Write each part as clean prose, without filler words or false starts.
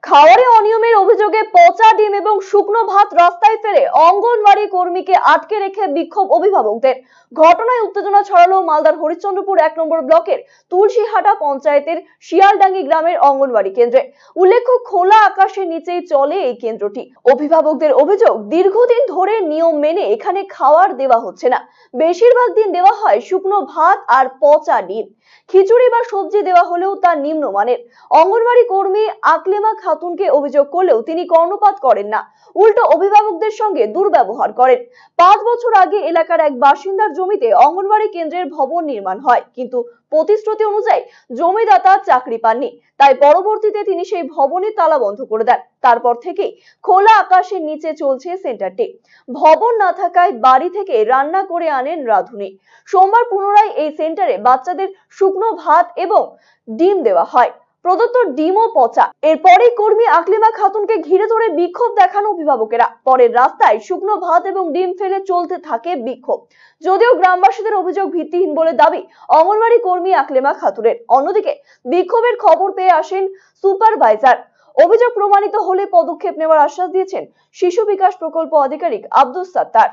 খাওয়ারে অনিয়মের অভিযোগে পচা ডিম এবং শুকনো ভাত রাস্তায় ফেলে অঙ্গনওয়াড়ি কর্মীকে আটকে রেখে বিক্ষোভ অভিভাবকদের। ঘটনায় উত্তেজনা ছড়ালো মালদার হরিশ্চন্দ্রপুর ১ নম্বর ব্লকের তুলসীহাটা পঞ্চায়েতের শিয়ালডাঙ্গি গ্রামের অঙ্গনওয়াড়ি কেন্দ্রে। উল্লেখ্য, খোলা আকাশের নিচেই চলে এই কেন্দ্রটি। অভিভাবকদের অভিযোগ, দীর্ঘদিন ধরে নিয়ম মেনে এখানে খাবার দেওয়া হচ্ছে না। বেশিরভাগ দিন দেওয়া হয় শুকনো ভাত আর পচা ডিম। খিচুড়ি বা সবজি দেওয়া হলেও তা নিম্নমানের। অঙ্গনওয়াড়ি কর্মী আকলিমা খাতুনকে অভিযোগ করলেও তিনি কর্ণপাত করেন না, উল্টো অভিভাবকদের সঙ্গে দুর্ব্যবহার করেন। ৫ বছর আগে এলাকার এক বাসিন্দার জমিতে অঙ্গনওয়াড়ি কেন্দ্রের ভবন নির্মাণ হয়, কিন্তু প্রতিশ্রুতি অনুযায়ী জমিদাতা চাকরি পাননি, তাই পরবর্তীতে তিনি সেই ভবনের তালা বন্ধ করে দেন। তারপর থেকেই খোলা আকাশের নিচে চলছে সেন্টারটি। ভবন না থাকায় বাড়ি থেকে রান্না করে আনেন রাঁধুনি। সোমবার পুনরায় এই সেন্টারে বাচ্চাদের শুকনো ভাত এবং ডিম দেওয়া হয়। প্রদত্ত ডিমও পচা। এরপরেই কর্মী আকলিমা খাতুনকে ঘিরে ধরে বিক্ষোভ দেখান অভিভাবকেরা। পরের রাস্তায় শুকনো ভাত এবং ডিম ফেলে চলতে থাকে বিক্ষোভ। যদিও গ্রামবাসীদের অভিযোগ ভিত্তিহীন বলে দাবি অঙ্গনওয়াড়ি কর্মী আকলিমা খাতুনের। অন্যদিকে বিক্ষোভের খবর পেয়ে আসেন সুপারভাইজার। অভিযোগ প্রমাণিত হলে পদক্ষেপ নেওয়ার আশ্বাস দিয়েছেন শিশু বিকাশ প্রকল্প আধিকারিক আব্দুস সাত্তার।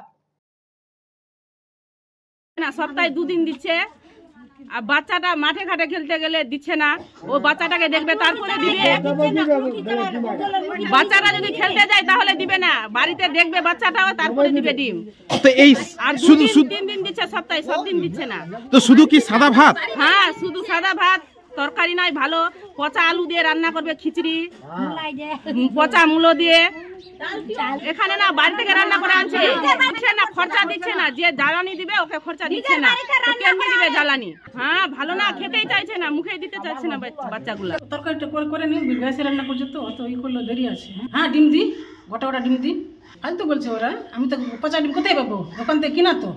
সপ্তাহে 2 দিন দিচ্ছে, আর বাচ্চাটা মাঠে ঘাটে খেলতে গেলে দিচ্ছে না। ও বাচ্চাটাকে দেখবে তারপরে দিবে। বাচ্চাটা যদি খেলতে যায় তাহলে দিবে না, বাড়িতে দেখবে বাচ্চাটাও তারপরে দিবে ডিম। তো এই আর শুধু 3 দিন দিচ্ছে সপ্তাহে, সব দিন দিচ্ছে না। তো শুধু কি সাদা ভাত? হ্যাঁ, শুধু সাদা ভাত, তরকারি নাই, ভালো পচা আলু দিয়ে রান্না করবে, খিচুড়ি পচা মূলো দিয়ে। এখানে না বাড়ি থেকে রান্না করে আনছে, দিচ্ছে না, খরচা দিচ্ছে না। যে জ্বালানি দিবে ওকে খরচা দিচ্ছে না, কেমনি দিবে জ্বালানি? হ্যাঁ, ভালো না, খেতেই চাইছে না, মুখে দিতে চাইছে না বাচ্চাগুলো। তরকারিটা করে নিই, গ্যাসে রান্না করছে তো অত ই করলো, দেরি আছে। হ্যাঁ, ডিম দিই, গোটা ডিম দিই। ফালতু বলছে ওরা, আমি তো পচা ডিম কোথায় পাবো? দোকান থেকে কিনা তো।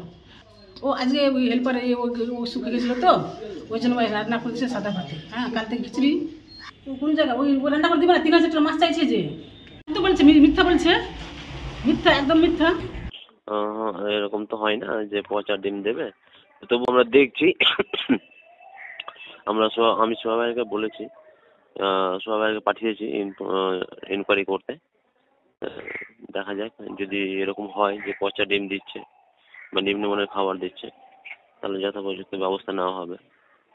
ও আজকে ওই হেল্পারে ও শুকে গেছিলো তো, ওই জন্য রান্না করছে সাদা ভাতে। হ্যাঁ, কাল থেকে খিচুড়ি। কোন জায়গা ওই রান্না করে দিবে না? 3000 টাকা মাছ চাইছে যে। তো বলছে মিথ্যা বলছে, মিথ্যা, একদম মিথ্যা। এরকম তো হয় না যে পচা ডিম দেবে। তবু আমরা দেখছি। আমি সবাইকে বলেছি, সবাইকে পাঠিয়েছি ইনকোয়ারি করতে। দেখা যাক, যদি এরকম হয় যে পচা ডিম দিচ্ছে বা নিম্নমানের খাবার দিচ্ছে, তাহলে যথাপযুক্ত ব্যবস্থা নেওয়া হবে।